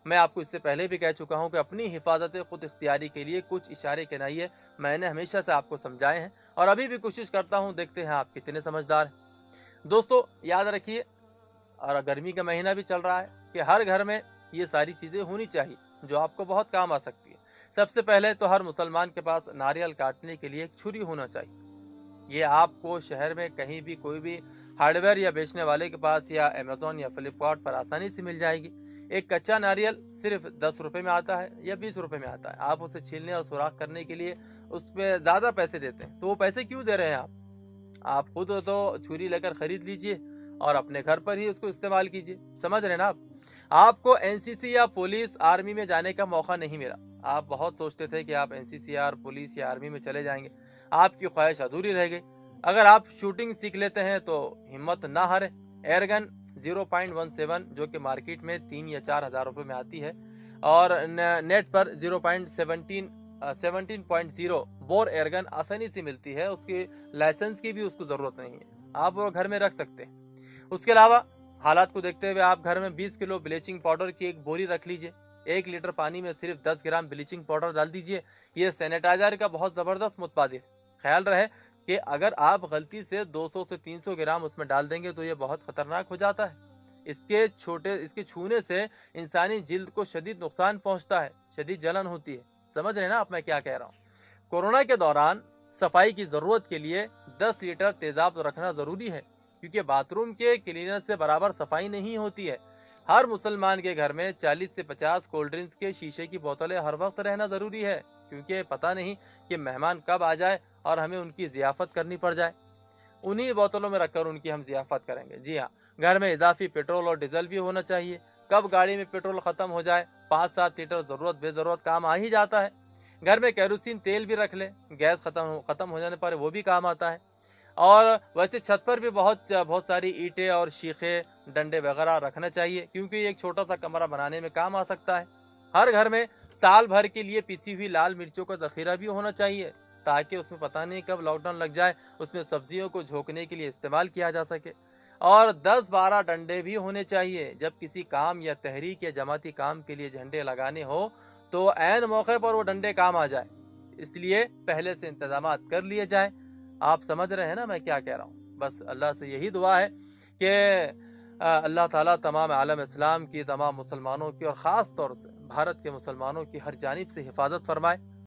میں آپ کو اس سے پہلے بھی کہہ چکا ہوں کہ اپنی حفاظت خود اختیاری کے لیے کچھ اشارے کنائیے میں نے ہمیشہ سے آپ کو سمجھائے ہیں اور ابھی بھی کوشش کرتا ہوں، دیکھتے ہیں آپ کتنے سمجھدار ہیں۔ دوستو یاد رکھیے، اور گرمی کا مہینہ بھی چل رہا ہے، کہ ہر گھر میں یہ ساری چیزیں ہونی چاہیے جو آپ کو بہت کام آ سکتی ہے۔ سب سے پہلے تو ہر مسلمان کے پاس ناریل کاٹنے کے لیے ایک چھری ہونا چاہیے۔ یہ آپ کو شہر میں کہیں بھی کوئی بھی ہارڈ ویئر یا بیچنے والے کے پاس یا امیزون یا فلپکارٹ پر آسانی سے مل جائے گی۔ ایک کچا ناریل صرف 10 روپے میں آتا ہے یا 20 روپے میں آتا ہے۔ آپ اسے چھیلنے اور سوراخ کرنے کے لیے اس پہ زیادہ پیسے دیتے ہیں، تو وہ پیسے کیوں دے رہے ہیں آپ خود تو چھری لے کر خرید لیجئے اور اپنے گھر پر ہی اس کو استعمال کیجئے۔ سمجھ رہے ہیں نا آپ کو NCC یا پولیس آرمی میں جانے کا موقع نہیں ملا۔ آپ بہت سوچتے تھے کہ آپ NCC یا پولیس یا آرمی میں چلے جائیں گے، آپ کی خواہش ادھوری رہ گئی۔ اگر آپ شوٹنگ سیکھ لیتے ہیں تو ہمت نہ ہارے۔ ایئر گن 0.17 جو کہ مارکیٹ میں 3 یا 4 ہزار روپے میں آتی ہے، اور نیٹ پر 17.0 بور ایئر گن آسانی سے ملتی ہے، اس کی لائسنس کی بھی اس کو ضرورت نہیں ہے، آپ وہ گھر میں رکھ سکتے ہیں۔ اس کے علاوہ حالات کو دیکھتے ہوئے آپ گھر میں 20 کلو بلیچنگ پاؤڈر کی ایک بوری رکھ لیجئے۔ 1 لیٹر پانی میں صرف 10 گرام بلیچنگ پاؤڈر ڈال دیجئے۔ یہ سینیٹائزر کا بہت زبردست متبادل۔ خیال رہے کہ اگر آپ غلطی سے 200 سے 300 گرام اس میں ڈال دیں گے تو یہ بہت خطرناک ہو جاتا ہے۔ اس کے چھونے سے انسانی جلد کو شدید نقصان پہنچتا ہے، شدید جلن ہوتی ہے۔ سمجھ رہے ہیں نا آپ میں کیا کہہ رہا ہوں؟ کورونا کے دوران صفائی کی ضرورت کے لیے 10 لیٹر تیزاب رکھنا ضروری ہے، کیونکہ باتھ روم کے کلینر سے برابر صفائی نہیں ہوتی ہے۔ ہر مسلمان کے گھر میں 40 سے 50 کولڈ ڈرنکس کے شیشے کی بوتلیں ہر وقت رہنا ضروری ہے، کیونکہ پتہ نہیں کہ مہمان کب آ جائے اور ہمیں ان کی ضیافت کرنی پڑ جائے۔ انہی بوتلوں میں رکھ کر ان کی ہم ضیافت کریں گے۔ جی ہاں، گھر میں اضافی پیٹرول اور ڈیزل بھی ہونا چاہیے۔ کب گاڑی میں پیٹرول ختم ہو جائے، 5-7 لیٹر ضرورت بے ضرورت کام آ ہی جاتا ہے۔ گھر میں کیروسین تیل بھی رکھ لیں، گیس ختم ہو جانے پر وہ بھی کام آتا ہے۔ اور ویسے چھت پر بھی بہت ساری اینٹیں اور شیخیں، ڈنڈے وغیرہ رکھنا چاہیے، کیونکہ یہ ایک چھوٹا سا کمرہ بنانے میں کام آ سکتا ہے۔ ہر گھر میں سال بھر کے لیے پیسی ہوئی لال مرچوں کا ذخیرہ بھی ہونا چاہیے، تاکہ اس میں پتہ نہیں کب لاک ڈاؤن لگ جائے، اس میں سبزیوں کو جھونکنے کے لیے استعمال کیا جا سکے۔ اور 10-12 ڈنڈے بھی ہونے چاہیے، جب کسی کام یا تحریک یا جماعتی کام کے لیے جھنڈے لگانے ہو تو عین موقع پر وہ ڈنڈے کام آ جائے، اس لیے پہلے سے انتظامات کر لیے جائیں۔ آپ سمجھ رہے ہیں نا میں کیا کہہ رہا ہوں؟ بس اللہ سے یہی دعا ہے کہ اللہ تعالیٰ تمام عالم اسلام کی، تمام مسلمانوں کی، اور خاص طور سے بھارت کے مسلمانوں کی ہر جانب سے حفاظت فرمائے۔